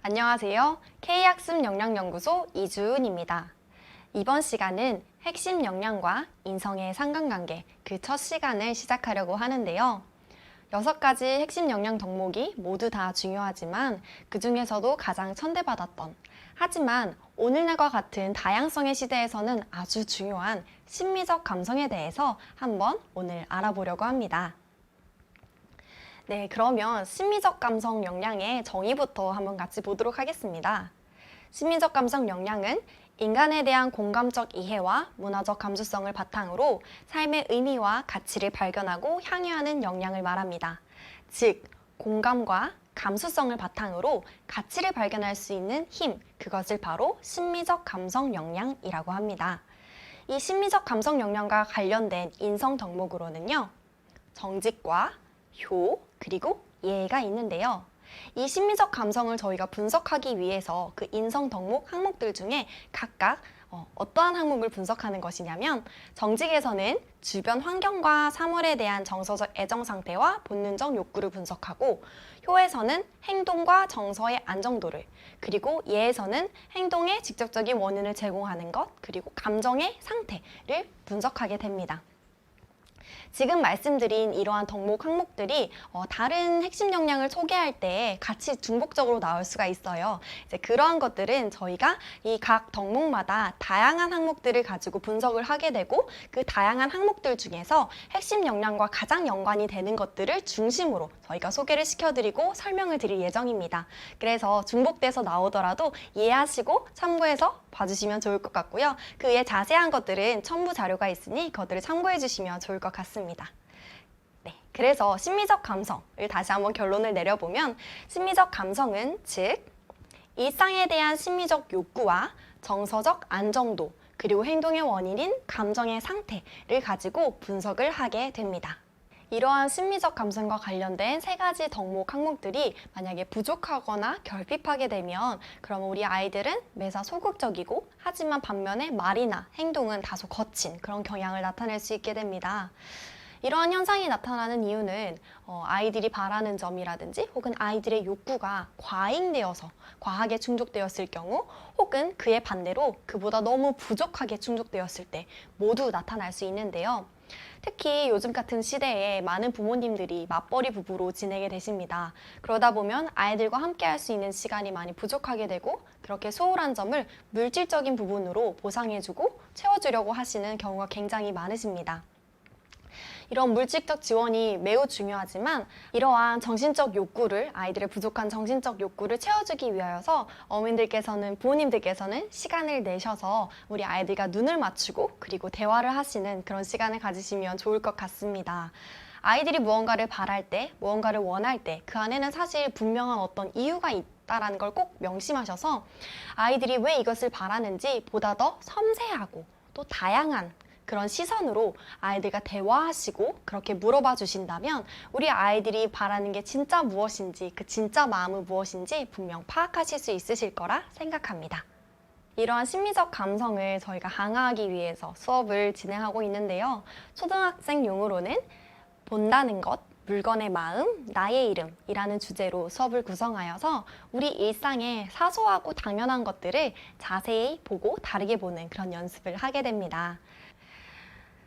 안녕하세요. K학습영양연구소 이주은입니다. 이번 시간은 핵심 영양과 인성의 상관관계, 그 첫 시간을 시작하려고 하는데요. 6가지 핵심 영양 덕목이 모두 다 중요하지만 그 중에서도 가장 천대받았던, 하지만 오늘날과 같은 다양성의 시대에서는 아주 중요한 심미적 감성에 대해서 한번 오늘 알아보려고 합니다. 네, 그러면 심미적 감성 영양의 정의부터 한번 같이 보도록 하겠습니다. 심미적 감성 영양은 인간에 대한 공감적 이해와 문화적 감수성을 바탕으로 삶의 의미와 가치를 발견하고 향유하는 역량을 말합니다. 즉, 공감과 감수성을 바탕으로 가치를 발견할 수 있는 힘, 그것을 바로 심미적 감성 역량이라고 합니다. 이 심미적 감성 역량과 관련된 인성 덕목으로는요, 정직과 효, 그리고 예가 있는데요. 이 심미적 감성을 저희가 분석하기 위해서 그 인성 덕목 항목들 중에 각각 어떠한 항목을 분석하는 것이냐면, 정직에서는 주변 환경과 사물에 대한 정서적 애정 상태와 본능적 욕구를 분석하고, 효에서는 행동과 정서의 안정도를, 그리고 예에서는 행동의 직접적인 원인을 제공하는 것, 그리고 감정의 상태를 분석하게 됩니다. 지금 말씀드린 이러한 덕목 항목들이 다른 핵심 역량을 소개할 때 같이 중복적으로 나올 수가 있어요. 이제 그러한 것들은 저희가 이 각 덕목마다 다양한 항목들을 가지고 분석을 하게 되고, 그 다양한 항목들 중에서 핵심 역량과 가장 연관이 되는 것들을 중심으로 저희가 소개를 시켜드리고 설명을 드릴 예정입니다. 그래서 중복돼서 나오더라도 이해하시고 참고해서 봐주시면 좋을 것 같고요. 그 외에 자세한 것들은 첨부 자료가 있으니 그것들을 참고해 주시면 좋을 것 같습니다. 네, 그래서 심미적 감성을 다시 한번 결론을 내려보면, 심미적 감성은 즉 일상에 대한 심미적 욕구와 정서적 안정도, 그리고 행동의 원인인 감정의 상태를 가지고 분석을 하게 됩니다. 이러한 심미적 감성과 관련된 3가지 덕목 항목들이 만약에 부족하거나 결핍하게 되면, 그럼 우리 아이들은 매사 소극적이고, 하지만 반면에 말이나 행동은 다소 거친 그런 경향을 나타낼 수 있게 됩니다. 이러한 현상이 나타나는 이유는 아이들이 바라는 점이라든지 혹은 아이들의 욕구가 과잉되어서 과하게 충족되었을 경우, 혹은 그의 반대로 그보다 너무 부족하게 충족되었을 때 모두 나타날 수 있는데요. 특히 요즘 같은 시대에 많은 부모님들이 맞벌이 부부로 지내게 되십니다. 그러다 보면 아이들과 함께 할 수 있는 시간이 많이 부족하게 되고, 그렇게 소홀한 점을 물질적인 부분으로 보상해주고 채워주려고 하시는 경우가 굉장히 많으십니다. 이런 물질적 지원이 매우 중요하지만, 이러한 정신적 욕구를, 아이들의 부족한 정신적 욕구를 채워주기 위하여서 부모님들께서는 시간을 내셔서 우리 아이들과 눈을 맞추고 그리고 대화를 하시는 그런 시간을 가지시면 좋을 것 같습니다. 아이들이 무언가를 바랄 때, 무언가를 원할 때 그 안에는 사실 분명한 어떤 이유가 있다라는 걸 꼭 명심하셔서 아이들이 왜 이것을 바라는지 보다 더 섬세하고 또 다양한 그런 시선으로 아이들과 대화하시고 그렇게 물어봐 주신다면, 우리 아이들이 바라는 게 진짜 무엇인지, 그 진짜 마음은 무엇인지 분명 파악하실 수 있으실 거라 생각합니다. 이러한 심미적 감성을 저희가 강화하기 위해서 수업을 진행하고 있는데요. 초등학생용으로는 본다는 것, 물건의 마음, 나의 이름이라는 주제로 수업을 구성하여서 우리 일상의 사소하고 당연한 것들을 자세히 보고 다르게 보는 그런 연습을 하게 됩니다.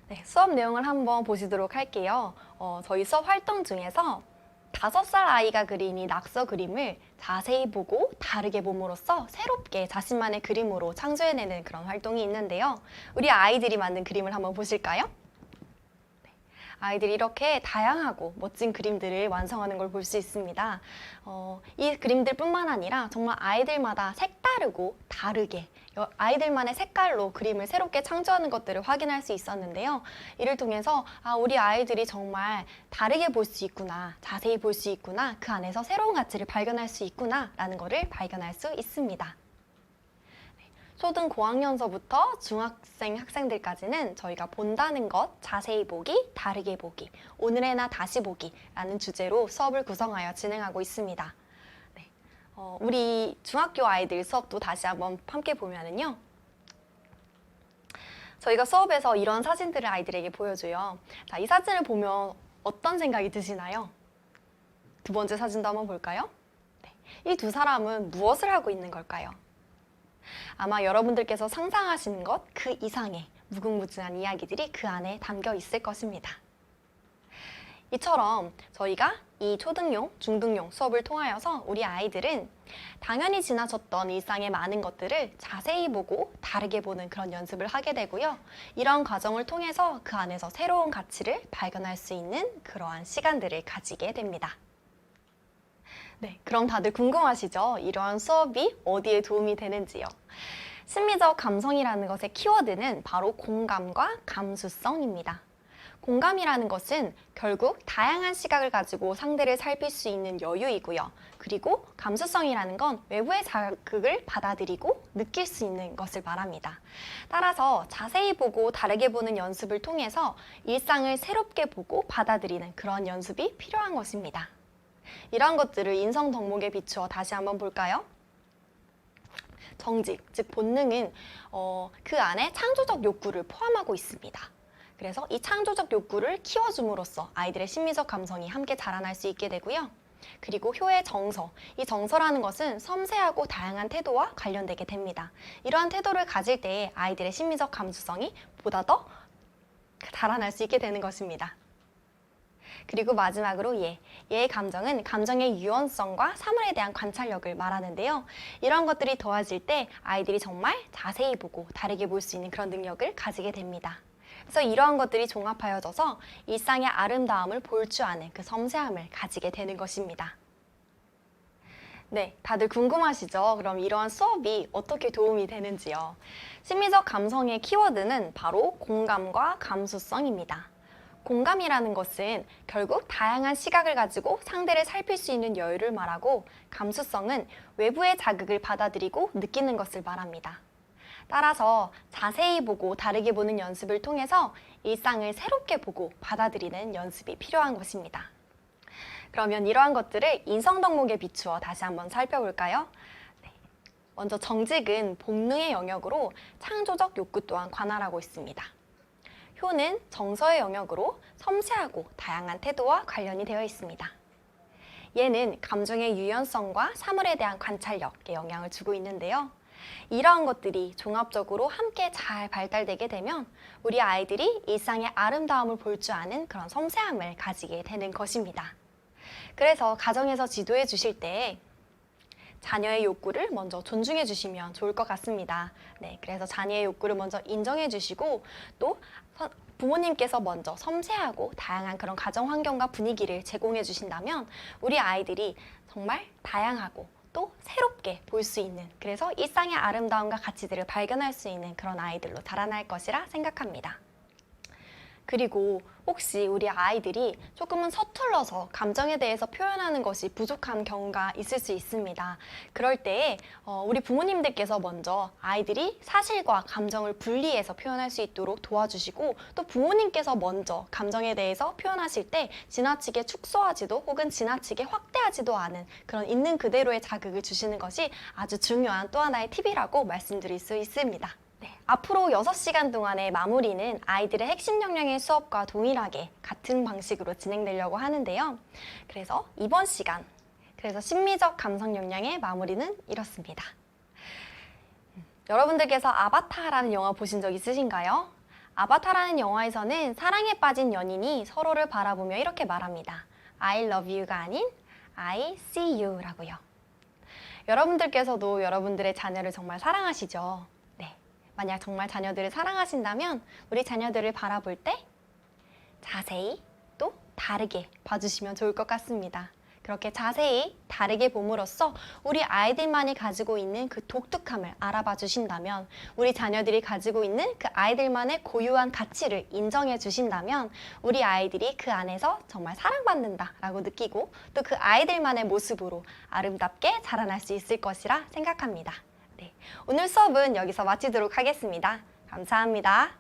네, 수업 내용을 한번 보시도록 할게요. 저희 수업 활동 중에서 5살 아이가 그린 이 낙서 그림을 자세히 보고 다르게 봄으로써 새롭게 자신만의 그림으로 창조해내는 그런 활동이 있는데요. 우리 아이들이 만든 그림을 한번 보실까요? 아이들이 이렇게 다양하고 멋진 그림들을 완성하는 걸 볼 수 있습니다. 이 그림들뿐만 아니라 정말 아이들마다 색다르고 다르게 아이들만의 색깔로 그림을 새롭게 창조하는 것들을 확인할 수 있었는데요. 이를 통해서 우리 아이들이 정말 다르게 볼 수 있구나, 자세히 볼 수 있구나, 그 안에서 새로운 가치를 발견할 수 있구나 라는 것을 발견할 수 있습니다. 초등 고학년서부터 중학생 학생들까지는 저희가 본다는 것, 자세히 보기, 다르게 보기, 오늘의 나 다시 보기라는 주제로 수업을 구성하여 진행하고 있습니다. 네. 우리 중학교 아이들 수업도 다시 한번 함께 보면은요. 저희가 수업에서 이런 사진들을 아이들에게 보여줘요. 자, 이 사진을 보면 어떤 생각이 드시나요? 두 번째 사진도 한번 볼까요? 네. 이 두 사람은 무엇을 하고 있는 걸까요? 아마 여러분들께서 상상하시는 것 그 이상의 무궁무진한 이야기들이 그 안에 담겨 있을 것입니다. 이처럼 저희가 이 초등용, 중등용 수업을 통하여서 우리 아이들은 당연히 지나쳤던 일상의 많은 것들을 자세히 보고 다르게 보는 그런 연습을 하게 되고요. 이런 과정을 통해서 그 안에서 새로운 가치를 발견할 수 있는 그러한 시간들을 가지게 됩니다. 네, 그럼 다들 궁금하시죠? 이러한 수업이 어디에 도움이 되는지요? 심리적 감성이라는 것의 키워드는 바로 공감과 감수성입니다. 공감이라는 것은 결국 다양한 시각을 가지고 상대를 살필 수 있는 여유이고요. 그리고 감수성이라는 건 외부의 자극을 받아들이고 느낄 수 있는 것을 말합니다. 따라서 자세히 보고 다르게 보는 연습을 통해서 일상을 새롭게 보고 받아들이는 그런 연습이 필요한 것입니다. 이러한 것들을 인성 덕목에 비추어 다시 한번 볼까요? 정직, 즉 본능은 그 안에 창조적 욕구를 포함하고 있습니다. 그래서 이 창조적 욕구를 키워줌으로써 아이들의 심리적 감성이 함께 자라날 수 있게 되고요. 그리고 효의 정서, 이 정서라는 것은 섬세하고 다양한 태도와 관련되게 됩니다. 이러한 태도를 가질 때 아이들의 심리적 감수성이 보다 더 자라날 수 있게 되는 것입니다. 그리고 마지막으로 예의 감정은 감정의 유연성과 사물에 대한 관찰력을 말하는데요. 이런 것들이 더해질 때 아이들이 정말 자세히 보고 다르게 볼 수 있는 그런 능력을 가지게 됩니다. 그래서 이러한 것들이 종합하여져서 일상의 아름다움을 볼 줄 아는 그 섬세함을 가지게 되는 것입니다. 네, 다들 궁금하시죠? 그럼 이러한 수업이 어떻게 도움이 되는지요? 심리적 감성의 키워드는 바로 공감과 감수성입니다. 공감이라는 것은 결국 다양한 시각을 가지고 상대를 살필 수 있는 여유를 말하고, 감수성은 외부의 자극을 받아들이고 느끼는 것을 말합니다. 따라서 자세히 보고 다르게 보는 연습을 통해서 일상을 새롭게 보고 받아들이는 연습이 필요한 것입니다. 그러면 이러한 것들을 인성 덕목에 비추어 다시 한번 살펴볼까요? 네. 먼저 정직은 본능의 영역으로 창조적 욕구 또한 관할하고 있습니다. 효는 정서의 영역으로 섬세하고 다양한 태도와 관련이 되어 있습니다. 예는 감정의 유연성과 사물에 대한 관찰력에 영향을 주고 있는데요. 이러한 것들이 종합적으로 함께 잘 발달되게 되면 우리 아이들이 일상의 아름다움을 볼 줄 아는 그런 섬세함을 가지게 되는 것입니다. 그래서 가정에서 지도해 주실 때 자녀의 욕구를 먼저 존중해 주시면 좋을 것 같습니다. 네, 그래서 자녀의 욕구를 먼저 인정해 주시고 또 부모님께서 먼저 섬세하고 다양한 그런 가정 환경과 분위기를 제공해 주신다면 우리 아이들이 정말 다양하고 또 새롭게 볼 수 있는, 그래서 일상의 아름다움과 가치들을 발견할 수 있는 그런 아이들로 자라날 것이라 생각합니다. 그리고 혹시 우리 아이들이 조금은 서툴러서 감정에 대해서 표현하는 것이 부족한 경우가 있을 수 있습니다. 그럴 때 우리 부모님들께서 먼저 아이들이 사실과 감정을 분리해서 표현할 수 있도록 도와주시고, 또 부모님께서 먼저 감정에 대해서 표현하실 때 지나치게 축소하지도 혹은 지나치게 확대하지도 않은 그런 있는 그대로의 자극을 주시는 것이 아주 중요한 또 하나의 팁이라고 말씀드릴 수 있습니다. 네, 앞으로 6시간 동안의 마무리는 아이들의 핵심 역량의 수업과 동일하게 같은 방식으로 진행되려고 하는데요. 그래서 이번 시간, 그래서 심리적 감성 역량의 마무리는 이렇습니다. 여러분들께서 아바타라는 영화 보신 적 있으신가요? 아바타라는 영화에서는 사랑에 빠진 연인이 서로를 바라보며 이렇게 말합니다. I love you가 아닌 I see you 라고요. 여러분들께서도 여러분들의 자녀를 정말 사랑하시죠? 만약 정말 자녀들을 사랑하신다면 우리 자녀들을 바라볼 때 자세히 또 다르게 봐주시면 좋을 것 같습니다. 그렇게 자세히 다르게 봄으로써 우리 아이들만이 가지고 있는 그 독특함을 알아봐 주신다면, 우리 자녀들이 가지고 있는 그 아이들만의 고유한 가치를 인정해 주신다면 우리 아이들이 그 안에서 정말 사랑받는다라고 느끼고 또 그 아이들만의 모습으로 아름답게 자라날 수 있을 것이라 생각합니다. 네, 오늘 수업은 여기서 마치도록 하겠습니다. 감사합니다.